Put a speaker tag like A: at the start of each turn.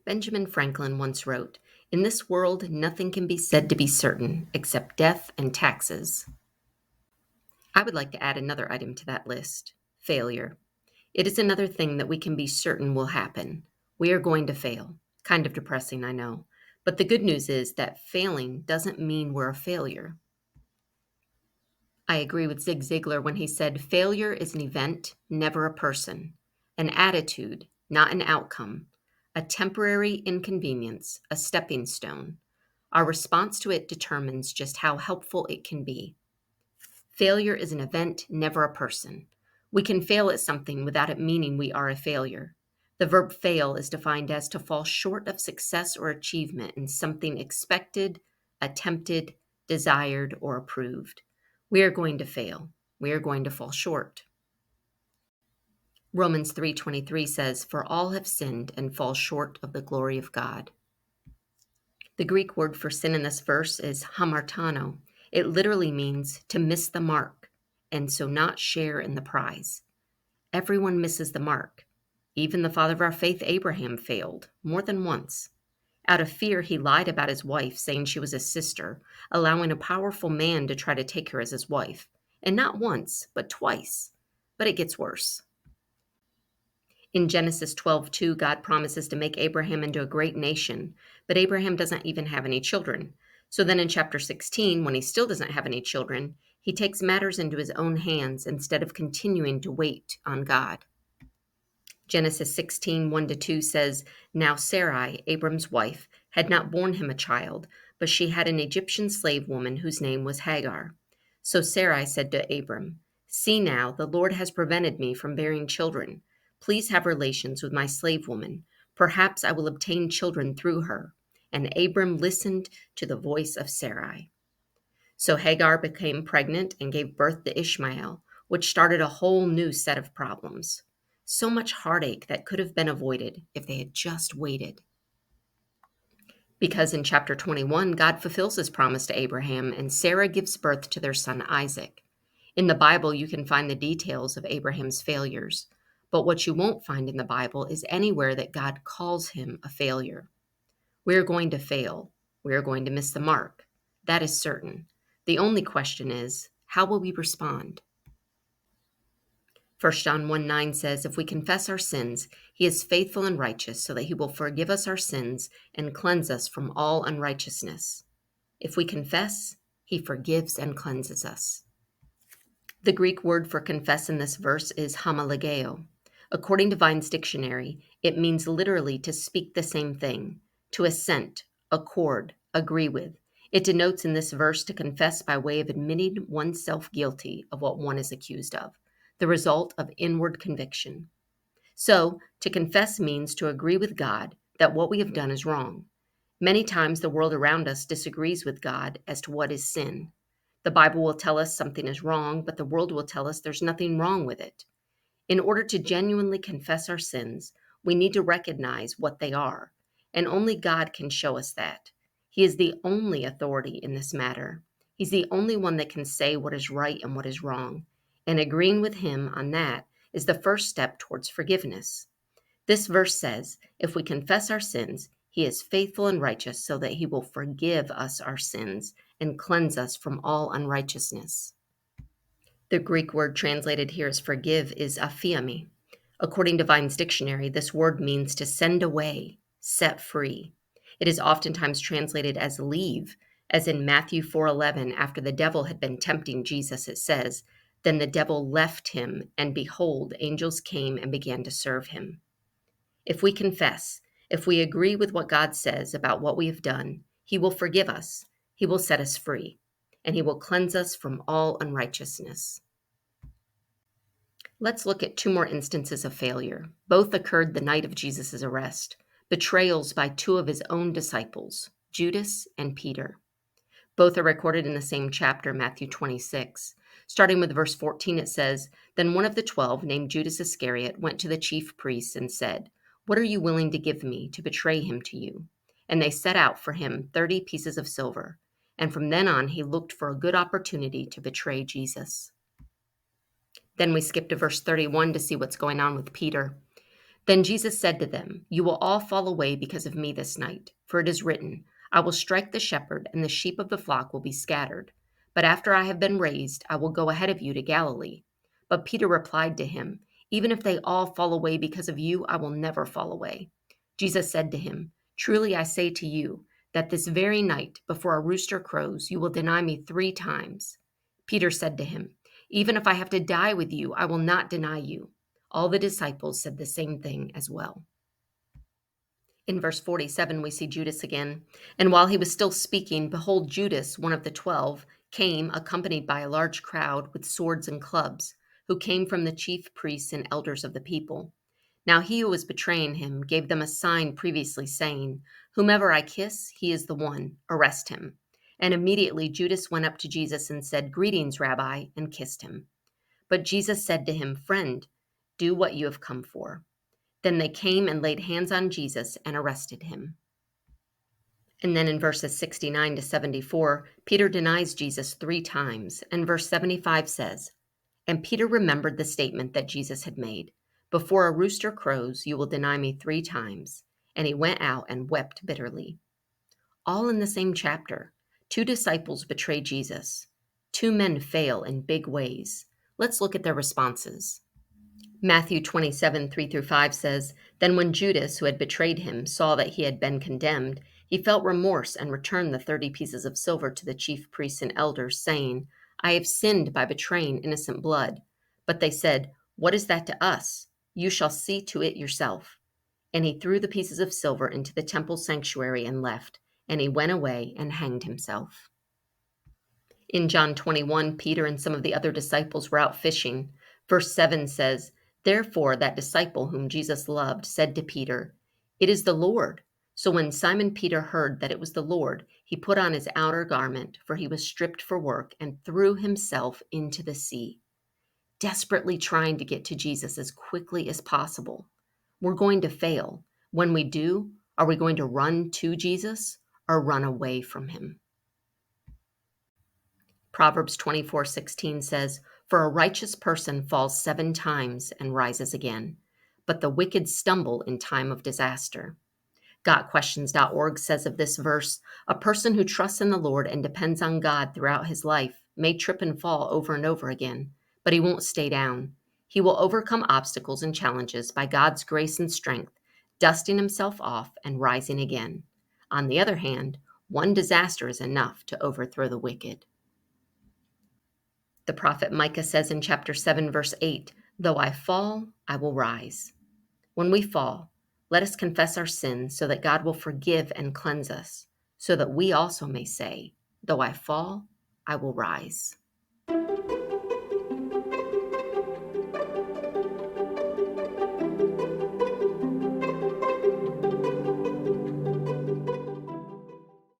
A: Benjamin Franklin once wrote, "In this world, nothing can be said to be certain except death and taxes." I would like to add another item to that list: failure. It is another thing that we can be certain will happen. We are going to fail. Kind of depressing, I know. But the good news is that failing doesn't mean we're a failure. I agree with Zig Ziglar when he said, "Failure is an event, never a person, an attitude, not an outcome, a temporary inconvenience, a stepping stone. Our response to it determines just how helpful it can be." Failure is an event, never a person. We can fail at something without it meaning we are a failure. The verb fail is defined as to fall short of success or achievement in something expected, attempted, desired, or approved. We are going to fail. We are going to fall short. Romans 3:23 says, "For all have sinned and fall short of the glory of God." The Greek word for sin in this verse is hamartano. It literally means to miss the mark, and so not share in the prize. Everyone misses the mark. Even the father of our faith, Abraham, failed more than once. Out of fear, he lied about his wife, saying she was his sister, allowing a powerful man to try to take her as his wife. And not once, but twice. But it gets worse. In Genesis 12:2, God promises to make Abraham into a great nation, but Abraham doesn't even have any children. So then in chapter 16, when he still doesn't have any children, he takes matters into his own hands instead of continuing to wait on God. Genesis 16:1-2 says, "Now Sarai, Abram's wife, had not borne him a child, but she had an Egyptian slave woman whose name was Hagar. So Sarai said to Abram, 'See now, the Lord has prevented me from bearing children. Please have relations with my slave woman. Perhaps I will obtain children through her.' And Abram listened to the voice of Sarai." So Hagar became pregnant and gave birth to Ishmael, which started a whole new set of problems. So much heartache that could have been avoided if they had just waited. Because in chapter 21, God fulfills his promise to Abraham, and Sarah gives birth to their son Isaac. In the Bible, you can find the details of Abraham's failures, but what you won't find in the Bible is anywhere that God calls him a failure. We are going to fail. We are going to miss the mark. That is certain. The only question is, how will we respond? 1 John 1:9 says, "If we confess our sins, he is faithful and righteous so that he will forgive us our sins and cleanse us from all unrighteousness." If we confess, he forgives and cleanses us. The Greek word for confess in this verse is homologeo. According to Vine's dictionary, it means literally to speak the same thing, to assent, accord, agree with. It denotes in this verse to confess by way of admitting oneself guilty of what one is accused of, the result of inward conviction. So, to confess means to agree with God that what we have done is wrong. Many times the world around us disagrees with God as to what is sin. The Bible will tell us something is wrong, but the world will tell us there's nothing wrong with it. In order to genuinely confess our sins, we need to recognize what they are, and only God can show us that. He is the only authority in this matter. He's the only one that can say what is right and what is wrong, and agreeing with him on that is the first step towards forgiveness. This verse says, if we confess our sins, he is faithful and righteous so that he will forgive us our sins and cleanse us from all unrighteousness. The Greek word translated here as forgive is aphiemi. According to Vine's dictionary, this word means to send away, set free. It is oftentimes translated as leave, as in Matthew 4:11, after the devil had been tempting Jesus, it says, "Then the devil left him, and behold, angels came and began to serve him." If we confess, if we agree with what God says about what we have done, he will forgive us, he will set us free, and he will cleanse us from all unrighteousness. Let's look at two more instances of failure. Both occurred the night of Jesus' arrest, betrayals by two of his own disciples, Judas and Peter. Both are recorded in the same chapter, Matthew 26. Starting with verse 14, it says, "Then one of the 12, named Judas Iscariot, went to the chief priests and said, 'What are you willing to give me to betray him to you?' And they set out for him 30 pieces of silver. and from then on he looked for a good opportunity to betray Jesus. Then we skip to verse 31 to see what's going on with Peter. Then Jesus said to them, "You will all fall away because of me this night, for it is written, 'I will strike the shepherd, and the sheep of the flock will be scattered.' But after I have been raised, I will go ahead of you to Galilee." But Peter replied to him, "Even if they all fall away because of you, I will never fall away." Jesus said to him, "Truly I say to you, that this very night, before a rooster crows, you will deny me 3 times." Peter said to him, "Even if I have to die with you, I will not deny you." All the disciples said the same thing as well. In verse 47, we see Judas again. "And while he was still speaking, behold, Judas, one of the 12, came, accompanied by a large crowd with swords and clubs, who came from the chief priests and elders of the people. Now he who was betraying him gave them a sign previously, saying, 'Whomever I kiss, he is the one. Arrest him.' And immediately Judas went up to Jesus and said, 'Greetings, Rabbi,' and kissed him. But Jesus said to him, 'Friend, do what you have come for.' Then they came and laid hands on Jesus and arrested him." And then in verses 69 to 74, Peter denies Jesus 3 times. And verse 75 says, "And Peter remembered the statement that Jesus had made, 'Before a rooster crows, you will deny me 3 times.' And he went out and wept bitterly." All in the same chapter. 2 disciples betray Jesus. 2 men fail in big ways. Let's look at their responses. Matthew 27, 3-5 says, "Then when Judas, who had betrayed him, saw that he had been condemned, he felt remorse and returned the 30 pieces of silver to the chief priests and elders, saying, 'I have sinned by betraying innocent blood.' But they said, 'What is that to us? You shall see to it yourself.' And he threw the pieces of silver into the temple sanctuary and left, and he went away and hanged himself." In John 21, Peter and some of the other disciples were out fishing. Verse 7 says, "Therefore that disciple whom Jesus loved said to Peter, 'It is the Lord.' So when Simon Peter heard that it was the Lord, he put on his outer garment, for he was stripped for work, and threw himself into the sea," desperately trying to get to Jesus as quickly as possible. We're going to fail. When we do, are we going to run to Jesus or run away from him? Proverbs 24:16 says, "For a righteous person falls 7 times and rises again, but the wicked stumble in time of disaster." GotQuestions.org says of this verse, "A person who trusts in the Lord and depends on God throughout his life may trip and fall over and over again, but he won't stay down. He will overcome obstacles and challenges by God's grace and strength, dusting himself off and rising again. On the other hand, one disaster is enough to overthrow the wicked." The prophet Micah says in chapter 7, verse 8, "Though I fall, I will rise." When we fall, let us confess our sins so that God will forgive and cleanse us, so that we also may say, "Though I fall, I will rise."